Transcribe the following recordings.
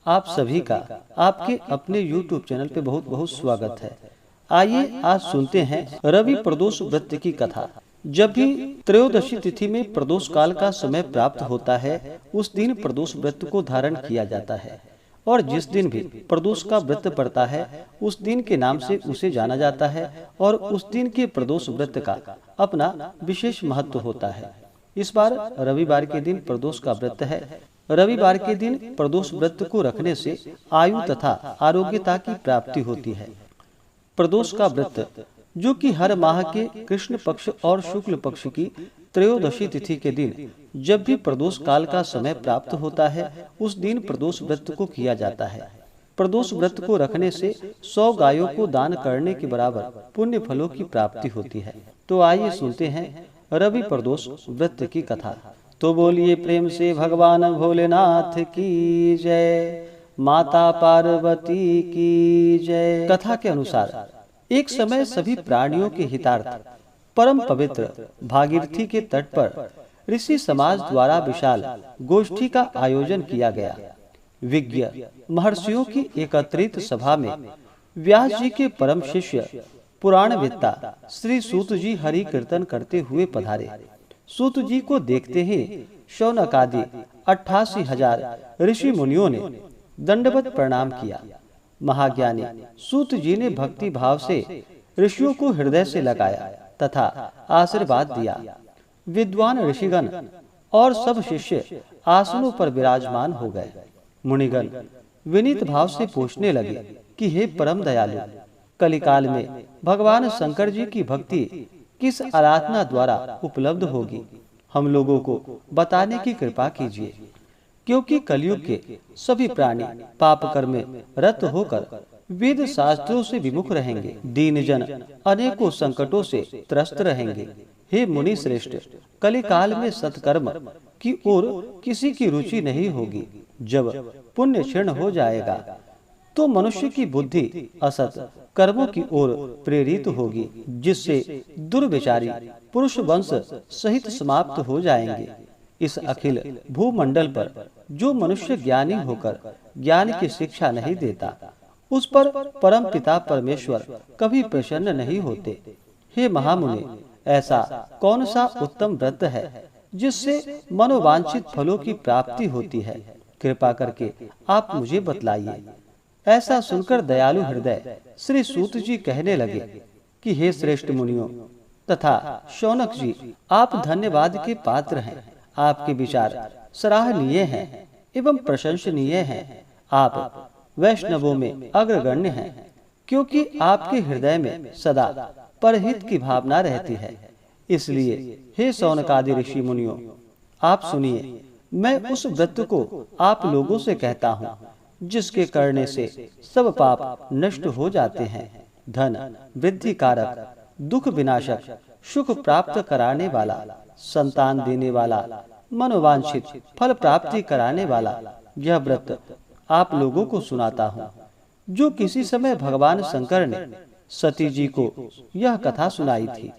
आप सभी का आपके अपने YouTube चैनल पे बहुत बहुत स्वागत है। आइए आज सुनते हैं रवि प्रदोष व्रत की कथा। जब भी त्रयोदशी तिथि में प्रदोष काल का समय प्राप्त होता है, उस दिन प्रदोष व्रत को धारण किया जाता है और जिस दिन भी प्रदोष का व्रत पड़ता है, उस दिन के नाम से उसे जाना जाता है और उस दिन के प्रदोष व्रत का अपना विशेष महत्व होता है। इस बार रविवार के दिन प्रदोष का व्रत है। रविवार के दिन प्रदोष व्रत को रखने से आयु तथा आरोग्यता की प्राप्ति होती है। प्रदोष का व्रत जो कि हर माह के कृष्ण पक्ष और शुक्ल पक्ष की त्रयोदशी तिथि के दिन जब भी प्रदोष काल का समय प्राप्त होता है, उस दिन प्रदोष व्रत को किया जाता है। प्रदोष व्रत को रखने से 100 गायों को दान करने के बराबर पुण्य फलों की प्राप्ति होती है। तो आइए सुनते हैं रवि प्रदोष व्रत की कथा। तो बोलिए प्रेम से भगवान भोलेनाथ की जय, माता पार्वती की जय। कथा के अनुसार एक समय सभी प्राणियों के हितार्थ परम पवित्र भागीरथी के तट पर ऋषि समाज द्वारा विशाल गोष्ठी का आयोजन किया गया। विज्ञ महर्षियों की एकत्रित सभा में व्यास जी के परम शिष्य पुराणवेत्ता श्री सूत जी हरि कीर्तन करते हुए पधारे। सूत जी को देखते ही शौनक आदि 88,000 ऋषि मुनियों ने दंडवत प्रणाम किया। महाज्ञानी सूत जी ने भक्ति भाव से ऋषियों को हृदय से लगाया तथा आशीर्वाद दिया। विद्वान ऋषिगण और सब शिष्य आसनों पर विराजमान हो गए। मुनिगण विनीत भाव से पूछने लगे कि हे परम दयालु, कलिकाल में भगवान शंकर जी की भक्ति किस आराधना द्वारा उपलब्ध होगी, हम लोगों को बताने की कृपा कीजिए। क्योंकि कलयुग के सभी प्राणी पाप कर्म में रत होकर वेद शास्त्रों से विमुख रहेंगे। दीन जन अनेकों संकटों से त्रस्त रहेंगे। हे मुनि श्रेष्ठ, कलिकाल में सत्कर्म की ओर किसी की रुचि नहीं होगी। जब पुण्य क्षीण हो जाएगा तो मनुष्य की बुद्धि असत कर्मों की ओर प्रेरित होगी, जिससे दुर्विचारी पुरुष वंश सहित समाप्त हो जाएंगे। इस अखिल भूमंडल पर जो मनुष्य ज्ञानी होकर ज्ञान की शिक्षा नहीं देता, उस पर परम पिता परमेश्वर कभी प्रसन्न नहीं होते। हे महामुनि, ऐसा कौन सा उत्तम व्रत है जिससे मनोवांछित फलों की प्राप्ति होती है? कृपा करके आप मुझे बतलाइए। ऐसा सुनकर दयालु हृदय श्री सूत जी कहने लगे कि हे श्रेष्ठ मुनियों तथा शौनक जी, आप धन्यवाद के पात्र हैं। आपके विचार सराहनीय हैं एवं प्रशंसनीय हैं। आप वैष्णवों में अग्रगण्य हैं, क्योंकि आपके हृदय में सदा परहित की भावना रहती है। इसलिए हे शौनकादि ऋषि मुनियों, आप सुनिए, मैं उस व्रत को आप लोगों से कहता हूँ जिसके करने से सब पाप नष्ट हो जाते हैं। धन वृद्धि कारक, दुख विनाशक, सुख प्राप्त कराने वाला, संतान देने वाला, मनोवांछित फल प्राप्ति कराने वाला यह व्रत आप लोगों को सुनाता हूँ। जो किसी समय भगवान शंकर ने सती जी को यह कथा सुनाई थी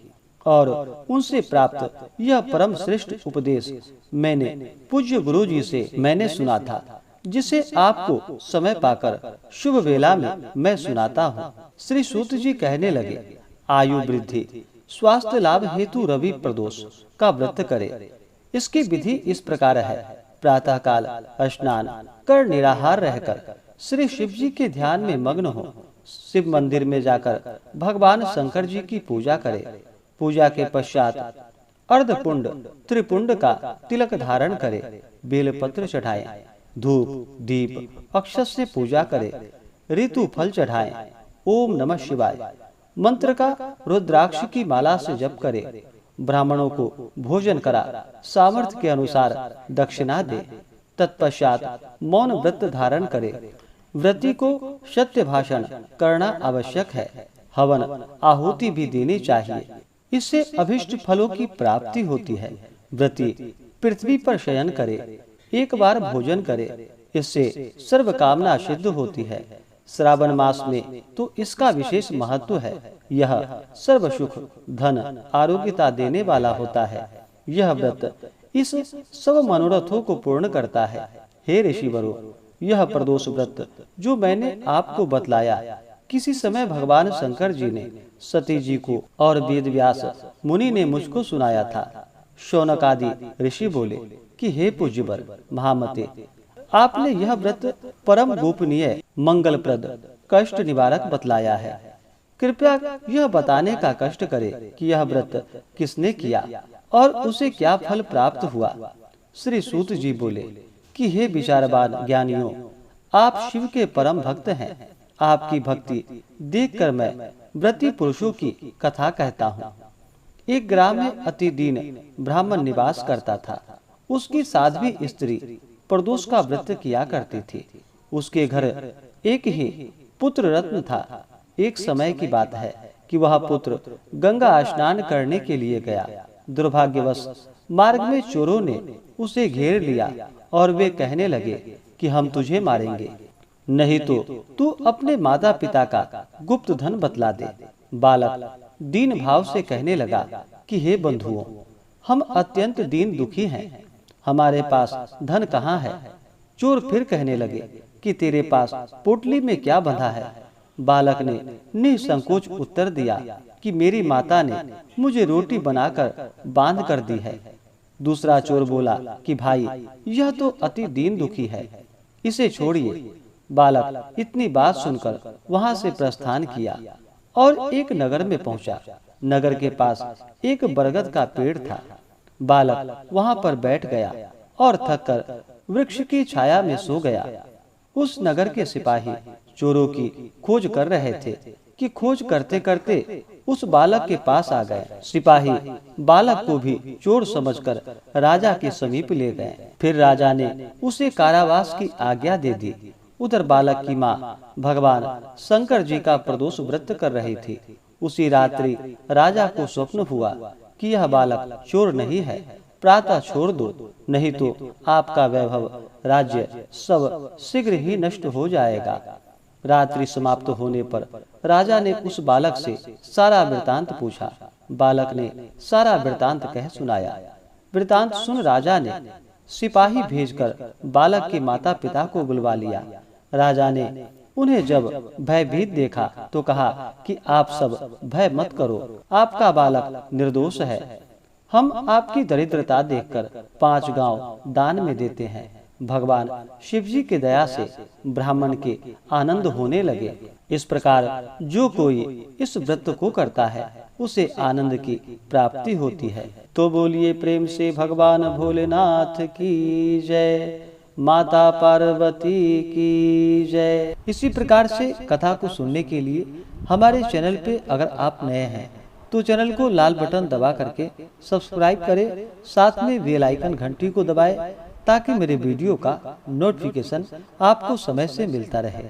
और उनसे प्राप्त यह परम श्रेष्ठ उपदेश मैंने पूज्य गुरु जी से मैंने सुना था, जिसे आपको समय पाकर शुभ वेला में मैं सुनाता हूँ। श्री सूत जी कहने लगे, आयु वृद्धि स्वास्थ्य लाभ हेतु रवि प्रदोष का व्रत करे। इसकी विधि इस प्रकार है। प्रातः काल स्नान कर निराहार रहकर श्री शिव जी के ध्यान में मग्न हो। शिव मंदिर में जाकर भगवान शंकर जी की पूजा करे। पूजा के पश्चात अर्धपुंड त्रिपुंड का तिलक धारण करे। बेलपत्र चढ़ाएं, धूप दीप अक्षत से पूजा करे। ऋतु फल चढ़ाएं। ओम नमः शिवाय मंत्र का रुद्राक्ष की माला से जप करे। ब्राह्मणों को भोजन करा, सामर्थ्य के अनुसार दक्षिणा दे। तत्पश्चात मौन व्रत धारण करे। व्रती को सत्य भाषण करना आवश्यक है। हवन आहुति भी देनी चाहिए। इससे अभिष्ट फलों की प्राप्ति होती है। व्रती पृथ्वी पर शयन करे, एक बार भोजन करे, इससे सर्व कामना सिद्ध होती है। श्रावण मास में तो इसका विशेष महत्व है। यह सर्व सुख धन आरोग्यता देने वाला होता है। यह व्रत इस सब मनोरथों को पूर्ण करता है। हे ऋषिवरों, यह प्रदोष व्रत जो मैंने आपको बतलाया, किसी समय भगवान शंकर जी ने सती जी को और वेद व्यास मुनि ने मुझको सुनाया था। शौनक आदि ऋषि बोले कि हे पूज्यवर महामते, आपने यह व्रत परम गोपनीय, मंगलप्रद, कष्ट निवारक बतलाया है। कृपया यह बताने का कष्ट करे कि यह व्रत किसने किया और उसे क्या फल प्राप्त हुआ। श्री सूत जी बोले कि हे विचारवान ज्ञानियों, आप शिव के परम भक्त हैं। आपकी भक्ति देखकर मैं व्रती पुरुषों की कथा कहता हूँ। एक ग्राम में अति दीन ब्राह्मण निवास करता था। उसकी साध्वी स्त्री प्रदोष का व्रत किया करती थी। उसके घर एक ही पुत्र रत्न था। एक समय की बात है कि वह पुत्र गंगा स्नान करने के लिए गया। दुर्भाग्यवश मार्ग में चोरों ने उसे घेर लिया और वे कहने लगे कि हम तुझे मारेंगे, नहीं तो तू अपने माता पिता का गुप्त धन बतला दे। बालक दीन भाव से कहने लगा कि हे बंधुओं, हम अत्यंत दीन दुखी हैं, हमारे पास धन कहाँ है। चोर फिर कहने लगे कि तेरे पास पोटली में क्या बंधा है। बालक ने निसंकोच उत्तर दिया कि मेरी माता ने मुझे रोटी बनाकर बांध कर दी है। दूसरा चोर बोला कि भाई, यह तो अति दीन दुखी है, इसे छोड़िए। बालक इतनी बात सुनकर वहां से प्रस्थान किया और एक नगर में पहुंचा। नगर के पास एक बरगद का पेड़ था। बालक वहां पर बैठ गया और थककर वृक्ष की छाया में सो गया। उस नगर के सिपाही चोरों की खोज कर रहे थे कि खोज करते करते उस बालक के पास आ गए। सिपाही बालक को भी चोर समझकर राजा के समीप ले गए। फिर राजा ने उसे कारावास की आज्ञा दे दी। उधर बालक की माँ भगवान शंकर जी का प्रदोष व्रत कर रही थी। उसी रात्रि राजा को स्वप्न हुआ कि यह बालक चोर नहीं है, प्रातः छोड़ दो, नहीं तो आपका वैभव राज्य सब शीघ्र ही नष्ट हो जाएगा। रात्रि समाप्त होने पर राजा ने उस बालक से सारा वृतांत पूछा। बालक ने सारा वृतांत कह सुनाया। वृतांत सुन राजा ने सिपाही भेजकर बालक के माता पिता को बुलवा लिया। राजा ने उन्हें जब भयभीत देखा तो कहा कि आप सब भय मत करो, आपका बालक निर्दोष है। हम आपकी दरिद्रता देखकर 5 गांव दान में देते हैं। भगवान शिव जी की दया से ब्राह्मण के आनंद होने लगे। इस प्रकार जो कोई इस व्रत को करता है उसे आनंद की प्राप्ति होती है। तो बोलिए प्रेम से भगवान भोलेनाथ की जय, माता पार्वती की जय। इसी प्रकार से कथा को सुनने के लिए हमारे चैनल पे अगर आप नए हैं तो चैनल को लाल बटन दबा करके सब्सक्राइब करें, साथ में बेल आइकन घंटी को दबाएं ताकि मेरे वीडियो का नोटिफिकेशन आपको समय से मिलता रहे।